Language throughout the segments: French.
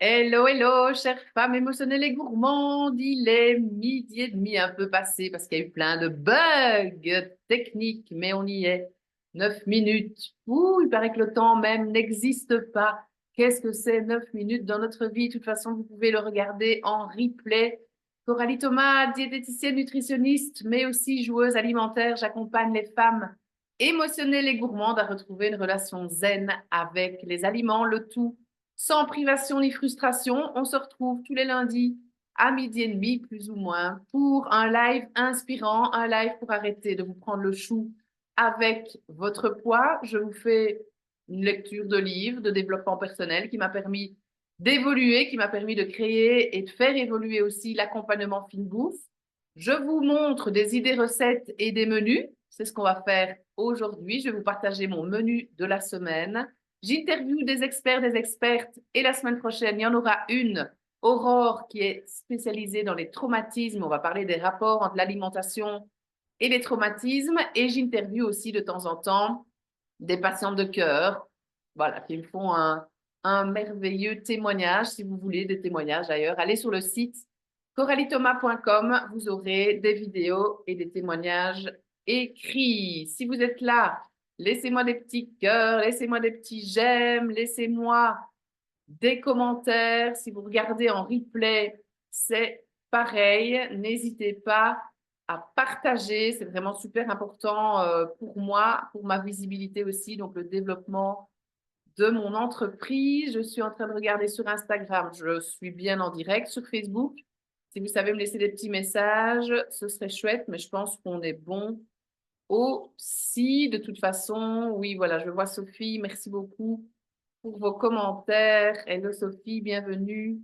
Hello, hello, chères femmes émotionnelles et gourmandes. Il est midi et demi un peu passé parce qu'il y a eu plein de bugs techniques, mais on y est. 9 minutes. Ouh, il paraît que le temps même n'existe pas. Qu'est-ce que c'est 9 minutes dans notre vie? De toute façon, vous pouvez le regarder en replay. Coralie Thomas, diététicienne nutritionniste, mais aussi joueuse alimentaire. J'accompagne les femmes émotionnelles et gourmandes à retrouver une relation zen avec les aliments, le tout sans privation ni frustration. On se retrouve tous les lundis à midi et demi, plus ou moins, pour un live inspirant, un live pour arrêter de vous prendre le chou avec votre poids. Je vous fais une lecture de livres de développement personnel qui m'a permis d'évoluer, qui m'a permis de créer et de faire évoluer aussi l'accompagnement fine bouffe. Je vous montre des idées recettes et des menus. C'est ce qu'on va faire aujourd'hui. Je vais vous partager mon menu de la semaine. J'interviewe des experts, des expertes, et la semaine prochaine, il y en aura une, Aurore, qui est spécialisée dans les traumatismes. On va parler des rapports entre l'alimentation et les traumatismes. Et j'interviewe aussi de temps en temps des patientes de cœur, voilà, qui me font un merveilleux témoignage. Si vous voulez des témoignages d'ailleurs, allez sur le site coralithomas.com. Vous aurez des vidéos et des témoignages écrits. Si vous êtes là, laissez-moi des petits cœurs, laissez-moi des petits j'aime, laissez-moi des commentaires. Si vous regardez en replay, c'est pareil. N'hésitez pas à partager. C'est vraiment super important pour moi, pour ma visibilité aussi, donc le développement de mon entreprise. Je suis en train de regarder sur Instagram. Je suis bien en direct sur Facebook. Si vous savez me laisser des petits messages, ce serait chouette, mais je pense qu'on est bon aussi. De toute façon, oui, voilà, je vois Sophie. Merci beaucoup pour vos commentaires. Hello Sophie, bienvenue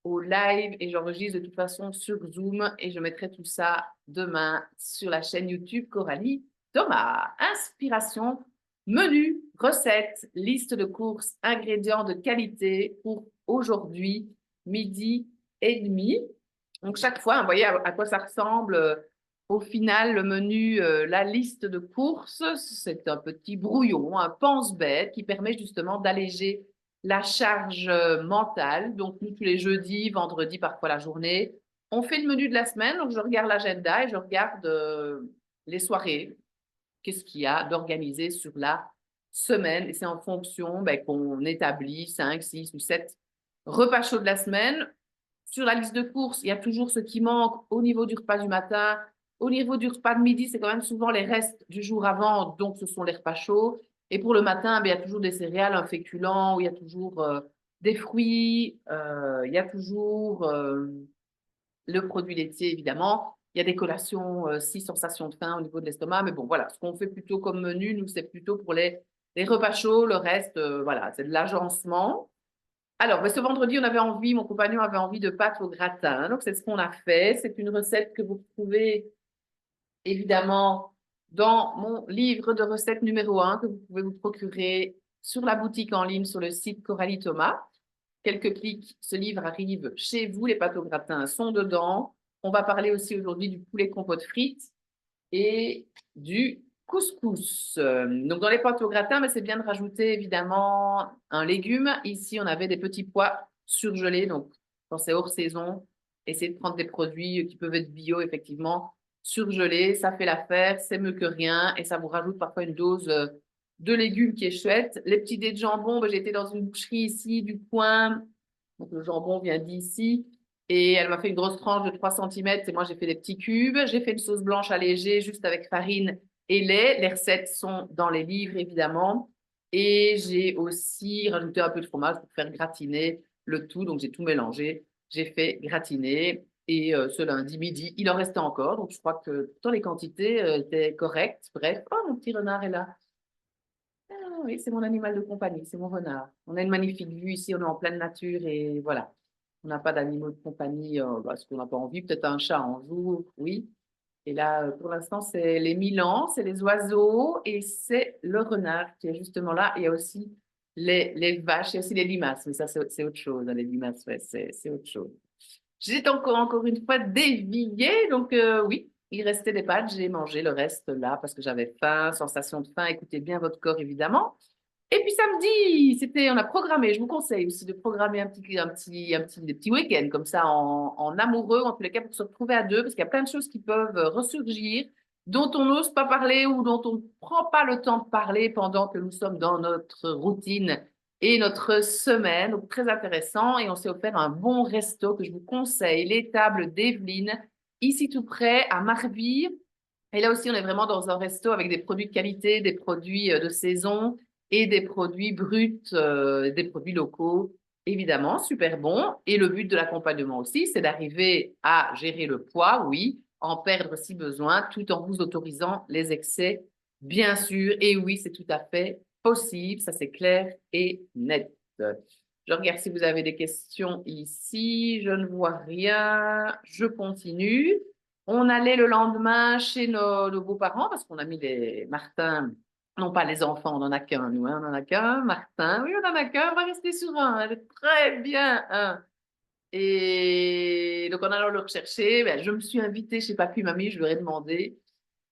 au live et j'enregistre de toute façon sur Zoom et je mettrai tout ça demain sur la chaîne YouTube Coralie Thomas. Inspiration, menu, recettes, liste de courses, ingrédients de qualité pour aujourd'hui, midi et demi. Donc chaque fois, vous voyez à quoi ça ressemble. Au final, le menu, la liste de courses, c'est un petit brouillon, un pense-bête qui permet justement d'alléger la charge mentale. Donc, nous, tous les jeudis, vendredis, parfois la journée, on fait le menu de la semaine. Donc, je regarde l'agenda et je regarde les soirées. Qu'est-ce qu'il y a d'organisé sur la semaine? Et c'est en fonction qu'on établit 5, 6 ou 7 repas chauds de la semaine. Sur la liste de courses, il y a toujours ce qui manque au niveau du repas du matin. Au niveau du repas de midi, c'est quand même souvent les restes du jour avant, donc ce sont les repas chauds. Et pour le matin, il y a toujours des céréales, un féculent, où il y a toujours des fruits, il y a toujours le produit laitier, évidemment. Il y a des collations, si sensation de faim au niveau de l'estomac. Mais bon, voilà, ce qu'on fait plutôt comme menu, nous, c'est plutôt pour les repas chauds. Le reste, voilà, c'est de l'agencement. Alors, ce vendredi, on avait envie, mon compagnon avait envie de pâtes au gratin. Donc, c'est ce qu'on a fait. C'est une recette que vous retrouvez évidemment dans mon livre de recettes numéro 1 que vous pouvez vous procurer sur la boutique en ligne sur le site Coralie Thomas. Quelques clics, ce livre arrive chez vous. Les pâtes au gratin sont dedans. On va parler aussi aujourd'hui du poulet compote frites et du couscous. Donc, dans les pâtes au gratin, mais c'est bien de rajouter évidemment un légume. Ici, on avait des petits pois surgelés. Donc, quand c'est hors saison, essayez de prendre des produits qui peuvent être bio, effectivement, surgelés. Ça fait l'affaire, c'est mieux que rien et ça vous rajoute parfois une dose de légumes qui est chouette. Les petits dés de jambon, j'ai été dans une boucherie ici du coin. Donc, le jambon vient d'ici. Et elle m'a fait une grosse tranche de 3 cm et moi j'ai fait des petits cubes. J'ai fait une sauce blanche allégée juste avec farine et lait. Les recettes sont dans les livres évidemment. Et j'ai aussi rajouté un peu de fromage pour faire gratiner le tout. Donc j'ai tout mélangé. J'ai fait gratiner. Et ce lundi midi, il en restait encore. Donc je crois que dans les quantités étaient correctes. Bref, oh mon petit renard est là. Ah, oui, c'est mon animal de compagnie, c'est mon renard. On a une magnifique vue ici, on est en pleine nature et voilà. On n'a pas d'animaux de compagnie parce qu'on n'a pas envie. Peut-être un chat un jour, oui. Et là, pour l'instant, c'est les milans, c'est les oiseaux et c'est le renard qui est justement là. Il y a aussi les vaches, il y a aussi les limaces, mais ça, c'est autre chose. Hein, les limaces, ouais, c'est autre chose. J'ai encore une fois dévié, donc oui, il restait des pâtes, j'ai mangé le reste là parce que j'avais faim, sensation de faim, écoutez bien votre corps évidemment. Et puis samedi, on a programmé, je vous conseille aussi de programmer des petits week-ends comme ça en amoureux, en tous les cas pour se retrouver à deux, parce qu'il y a plein de choses qui peuvent ressurgir, dont on n'ose pas parler ou dont on ne prend pas le temps de parler pendant que nous sommes dans notre routine et notre semaine. Donc très intéressant. Et on s'est offert un bon resto que je vous conseille, les tables d'Evelyne, ici tout près à Marville. Et là aussi, on est vraiment dans un resto avec des produits de qualité, des produits de saison et des produits bruts, des produits locaux, évidemment, super bon. Et le but de l'accompagnement aussi, c'est d'arriver à gérer le poids, oui, en perdre si besoin, tout en vous autorisant les excès, bien sûr. Et oui, c'est tout à fait possible, ça c'est clair et net. Je regarde si vous avez des questions ici. Je ne vois rien. Je continue. On allait le lendemain chez nos beaux-parents parce qu'on a mis les Martins, non pas les enfants, on n'en a qu'un, nous, hein, on n'en a qu'un. Martin, oui, on n'en a qu'un, on va rester sur un, elle est très bien un. Et donc, en allant le rechercher, ben, je me suis invitée chez papy et mamie, je leur ai demandé,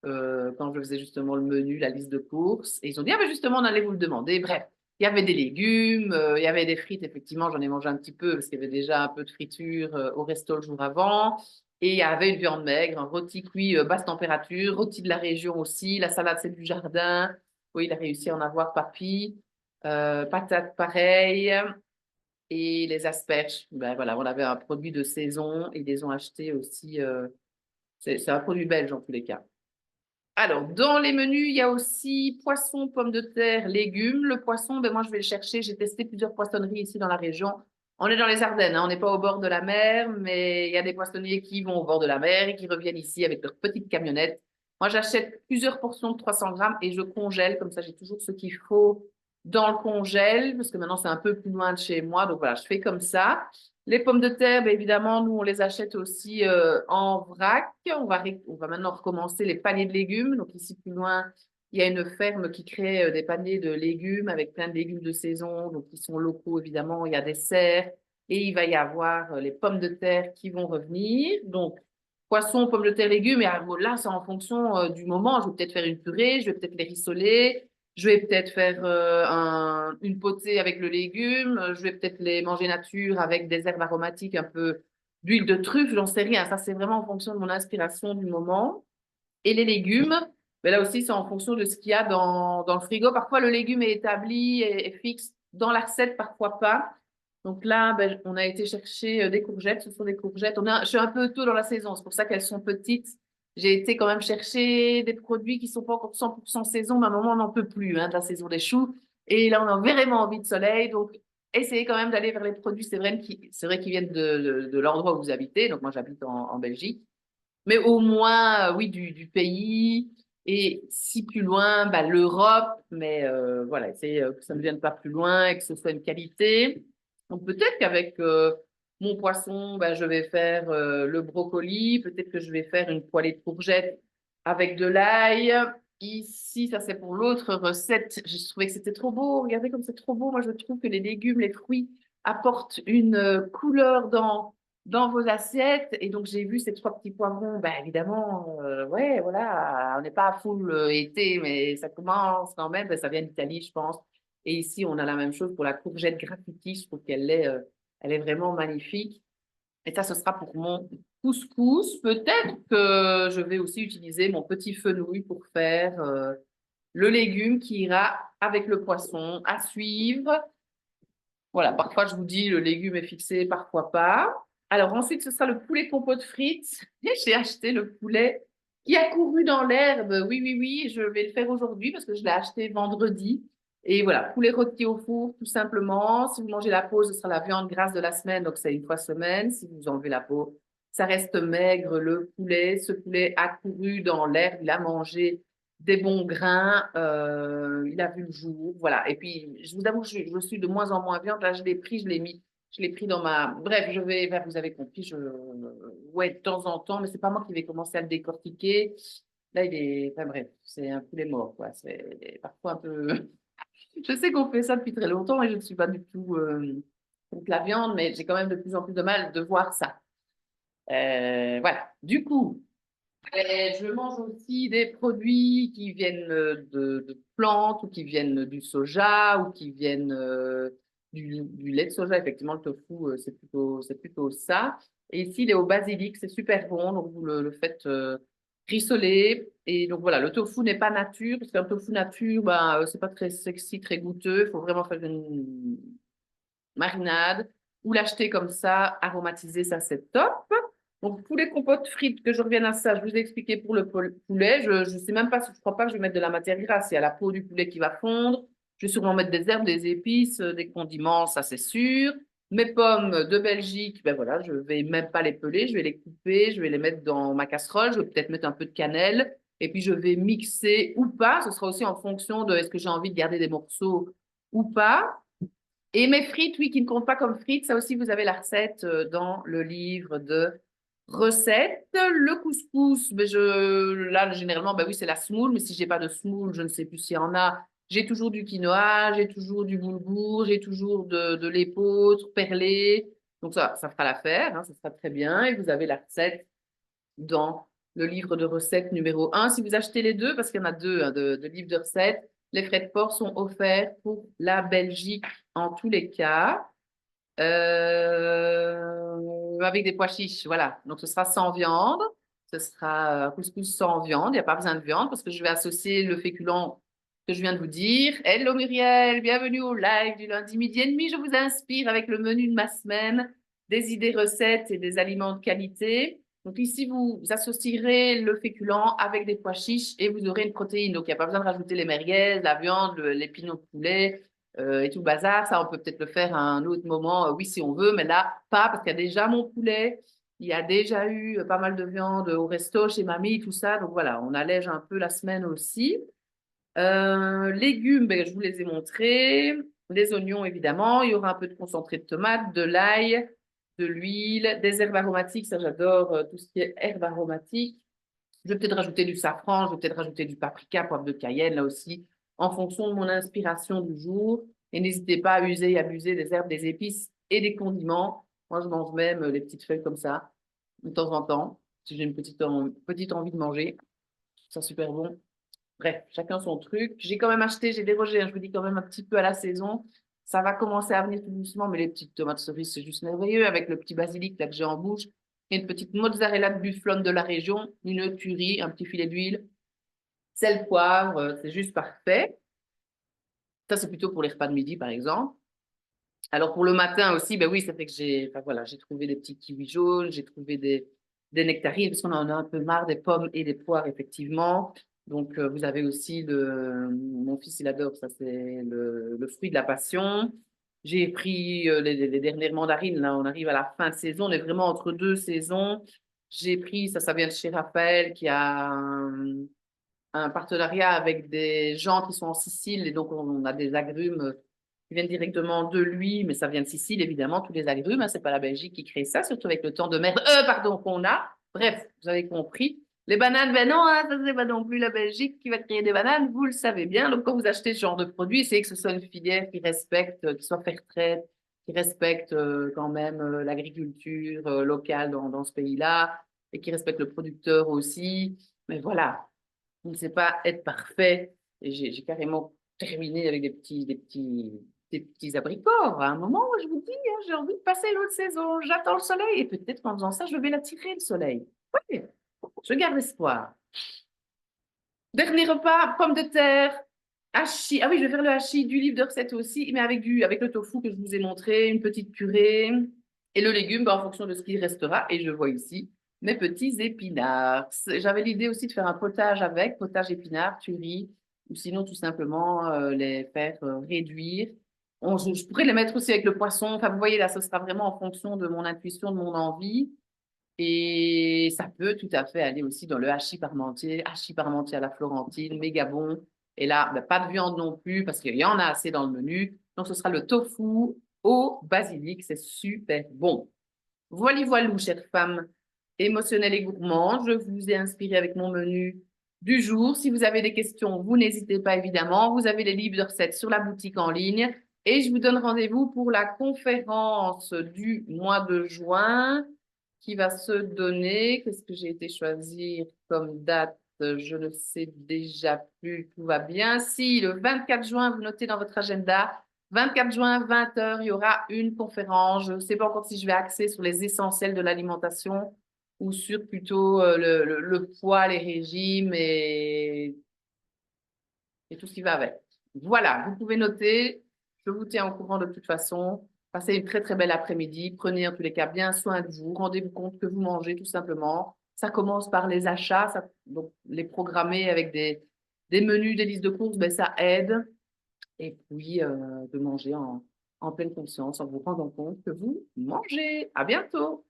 quand je faisais justement le menu, la liste de courses, et ils ont dit, ah ben justement, on allait vous le demander. Bref, il y avait des légumes, il y avait des frites, effectivement, j'en ai mangé un petit peu parce qu'il y avait déjà un peu de friture au resto le jour avant. Et il y avait une viande maigre, un rôti cuit basse température, rôti de la région aussi, la salade c'est du jardin. Oui, il a réussi à en avoir papy. Patates pareil. Et les asperges, ben voilà, on avait un produit de saison, ils les ont achetés aussi. C'est un produit belge en tous les cas. Alors, dans les menus, il y a aussi poisson, pommes de terre, légumes. Le poisson, ben moi, je vais le chercher. J'ai testé plusieurs poissonneries ici dans la région. On est dans les Ardennes, hein, on n'est pas au bord de la mer, mais il y a des poissonniers qui vont au bord de la mer et qui reviennent ici avec leurs petites camionnettes. Moi, j'achète plusieurs portions de 300 grammes et je congèle. Comme ça, j'ai toujours ce qu'il faut dans le congèle, parce que maintenant, c'est un peu plus loin de chez moi. Donc voilà, je fais comme ça. Les pommes de terre, bien évidemment, nous, on les achète aussi en vrac. On va maintenant recommencer les paniers de légumes. Donc ici, plus loin, il y a une ferme qui crée des paniers de légumes avec plein de légumes de saison, donc qui sont locaux, évidemment. Il y a des serres et il va y avoir les pommes de terre qui vont revenir. Donc, poisson, pommes de terre, légumes. Et là, c'est en fonction du moment. Je vais peut-être faire une purée, je vais peut-être les rissoler. Je vais peut-être faire une potée avec le légume. Je vais peut-être les manger nature avec des herbes aromatiques, un peu d'huile de truffe, j'en sais rien. Ça, c'est vraiment en fonction de mon inspiration du moment. Et les légumes, mais là aussi, c'est en fonction de ce qu'il y a dans le frigo. Parfois, le légume est établi et fixe dans la recette, parfois pas. Donc là, ben, on a été chercher des courgettes. Ce sont des courgettes. Je suis un peu tôt dans la saison, c'est pour ça qu'elles sont petites. J'ai été quand même chercher des produits qui sont pas encore 100% saison, mais à un moment, on n'en peut plus hein, de la saison des choux. Et là, on a vraiment envie de soleil. Donc, essayez quand même d'aller vers les produits, c'est vrai qu'ils viennent de l'endroit où vous habitez. Donc, moi, j'habite en Belgique. Mais au moins, oui, du pays. Et si plus loin, bah, l'Europe. Mais voilà, c'est que ça ne vienne pas plus loin et que ce soit une qualité. Donc peut-être qu'avec mon poisson, bah, je vais faire le brocoli. Peut-être que je vais faire une poêlée de courgettes avec de l'ail. Ici, ça c'est pour l'autre recette. J'ai trouvé que c'était trop beau. Regardez comme c'est trop beau. Moi, je trouve que les légumes, les fruits apportent une couleur dans vos assiettes. Et donc, j'ai vu ces trois petits poivrons. Ben, évidemment, ouais, voilà, on n'est pas à full été, mais ça commence quand même. Ben, ça vient d'Italie, je pense. Et ici, on a la même chose pour la courgette graffiti. Je trouve elle est vraiment magnifique. Et ça, ce sera pour mon couscous. Peut-être que je vais aussi utiliser mon petit fenouil pour faire le légume qui ira avec le poisson à suivre. Voilà, parfois je vous dis le légume est fixé, parfois pas. Alors ensuite, ce sera le poulet compote frites. Et j'ai acheté le poulet qui a couru dans l'herbe. Oui, oui, oui, je vais le faire aujourd'hui parce que je l'ai acheté vendredi. Et voilà, poulet rôti au four, tout simplement. Si vous mangez la peau, ce sera la viande grasse de la semaine, donc c'est une fois semaine. Si vous enlevez la peau, ça reste maigre, le poulet. Ce poulet a couru dans l'herbe, il a mangé des bons grains, il a vu le jour, voilà. Et puis, je vous avoue que je suis de moins en moins viande. Là, je l'ai pris, je l'ai pris dans ma. Bref, je vais vers, vous avez compris, ouais, de temps en temps, mais c'est pas moi qui vais commencer à le décortiquer. Là, enfin bref, c'est un poulet mort, quoi. C'est parfois un peu. Je sais qu'on fait ça depuis très longtemps et je ne suis pas du tout contre la viande, mais j'ai quand même de plus en plus de mal de voir ça. Voilà. Du coup. Et je mange aussi des produits qui viennent de plantes ou qui viennent du soja ou qui viennent du lait de soja. Effectivement, le tofu, c'est plutôt ça. Et ici, il est au basilic, c'est super bon. Donc, vous le faites rissoler. Et donc, voilà, le tofu n'est pas nature, parce qu'un tofu nature, ben, c'est pas très sexy, très goûteux. Il faut vraiment faire une marinade ou l'acheter comme ça, aromatisé, ça c'est top. Donc, poulet compote frites, que je revienne à ça, je vous ai expliqué pour le poulet. Je sais même pas, je crois pas que je vais mettre de la matière grasse. Il y a la peau du poulet qui va fondre. Je vais sûrement mettre des herbes, des épices, des condiments, ça c'est sûr. Mes pommes de Belgique, ben voilà, je vais même pas les peler, je vais les couper, je vais les mettre dans ma casserole, je vais peut-être mettre un peu de cannelle, et puis je vais mixer ou pas. Ce sera aussi en fonction de est-ce que j'ai envie de garder des morceaux ou pas. Et mes frites, oui, qui ne comptent pas comme frites, ça aussi, vous avez la recette dans le livre de recettes. Le couscous, ben là, généralement, ben oui, c'est la semoule, mais si j'ai pas de semoule, je ne sais plus s'il y en a. J'ai toujours du quinoa, j'ai toujours du boulgour, j'ai toujours de l'épeautre perlé. Donc ça fera l'affaire, hein, ça sera très bien. Et vous avez la recette dans le livre de recettes numéro 1. Si vous achetez les deux, parce qu'il y en a deux hein, de livres de recettes, les frais de port sont offerts pour la Belgique en tous les cas. Avec des pois chiches, voilà. Donc, ce sera sans viande. Ce sera couscous sans viande. Il n'y a pas besoin de viande parce que je vais associer le féculent que je viens de vous dire. Hello Muriel, bienvenue au live du lundi midi et demi. Je vous inspire avec le menu de ma semaine, des idées recettes et des aliments de qualité. Donc ici, vous associerez le féculent avec des pois chiches et vous aurez une protéine. Donc, il n'y a pas besoin de rajouter les merguez, la viande, les pignons de poulet et tout le bazar. Ça, on peut peut-être le faire à un autre moment, oui, si on veut, mais là, pas, parce qu'il y a déjà mon poulet. Il y a déjà eu pas mal de viande au resto chez mamie, tout ça. Donc voilà, on allège un peu la semaine aussi. Légumes, ben, je vous les ai montrés. Les oignons, évidemment. Il y aura un peu de concentré de tomate, de l'ail, de l'huile, des herbes aromatiques. Ça, j'adore tout ce qui est herbes aromatiques. Je vais peut-être rajouter du safran, je vais peut-être rajouter du paprika, poivre de Cayenne, là aussi, en fonction de mon inspiration du jour. Et n'hésitez pas à user et abuser des herbes, des épices et des condiments. Moi, je mange même les petites feuilles comme ça, de temps en temps, si j'ai une petite envie de manger. Ça, super bon. Bref, chacun son truc. J'ai quand même acheté, j'ai dérogé, hein, je vous dis quand même un petit peu à la saison. Ça va commencer à venir tout doucement, mais les petites tomates cerises, c'est juste merveilleux avec le petit basilic là que j'ai en bouche et une petite mozzarella de bufflone de la région, une curry, un petit filet d'huile, sel, poivre, c'est juste parfait. Ça, c'est plutôt pour les repas de midi, par exemple. Alors, pour le matin aussi, ben oui, ça fait que enfin, voilà, j'ai trouvé des petits kiwis jaunes, j'ai trouvé des nectarines, parce qu'on en a un peu marre des pommes et des poires, effectivement. Donc, vous avez aussi mon fils, il adore ça, c'est le fruit de la passion. J'ai pris les dernières mandarines, là, on arrive à la fin de saison, on est vraiment entre deux saisons. J'ai pris, ça vient de chez Raphaël, qui a un partenariat avec des gens qui sont en Sicile, et donc on a des agrumes qui viennent directement de lui, mais ça vient de Sicile, évidemment, tous les agrumes, hein, c'est pas la Belgique qui crée ça, surtout avec le temps de merde, pardon, qu'on a. Bref, vous avez compris. Les bananes, ben non, hein, ça c'est pas non plus la Belgique qui va créer des bananes, vous le savez bien. Donc quand vous achetez ce genre de produit, c'est que ce soit une filière qui respecte, qui soit fair trade, qui respecte quand même l'agriculture locale dans ce pays-là, et qui respecte le producteur aussi. Mais voilà, je ne sais pas être parfait. Et j'ai carrément terminé avec des petits abricots. À un moment, je vous dis, hein, j'ai envie de passer l'autre saison. J'attends le soleil et peut-être qu'en faisant ça, je vais l'attirer, le soleil. Oui, je garde espoir. Dernier repas, pommes de terre, hachis. Ah oui, je vais faire le hachis du livre de recettes aussi, mais avec le tofu que je vous ai montré, une petite purée et le légume en fonction de ce qui restera. Et je vois ici mes petits épinards. J'avais l'idée aussi de faire un potage avec, potage épinards, tuerie, ou sinon tout simplement les faire réduire. Je pourrais les mettre aussi avec le poisson. Enfin, vous voyez, là, ce sera vraiment en fonction de mon intuition, de mon envie. Et ça peut tout à fait aller aussi dans le hachis parmentier à la Florentine, méga bon. Et là, ben, pas de viande non plus parce qu'il y en a assez dans le menu. Donc, ce sera le tofu au basilic. C'est super bon. Voilà, voilà, chères femmes émotionnelles et gourmandes. Je vous ai inspiré avec mon menu du jour. Si vous avez des questions, vous n'hésitez pas évidemment. Vous avez les livres de recettes sur la boutique en ligne. Et je vous donne rendez-vous pour la conférence du mois de juin qui va se donner. Qu'est-ce que j'ai été choisir comme date? Je ne sais déjà plus. Tout va bien. Si, le 24 juin, vous notez dans votre agenda, 24 juin, 20 heures, il y aura une conférence. Je ne sais pas encore si je vais axer sur les essentiels de l'alimentation ou sur plutôt le poids, les régimes et tout ce qui va avec. Voilà, vous pouvez noter. Je vous tiens au courant de toute façon. Passez une très très belle après-midi. Prenez en tous les cas bien soin de vous. Rendez-vous compte que vous mangez tout simplement. Ça commence par les achats. Donc, les programmer avec des menus, des listes de courses, ben, ça aide. Et puis, de manger en pleine conscience en vous rendant compte que vous mangez. À bientôt.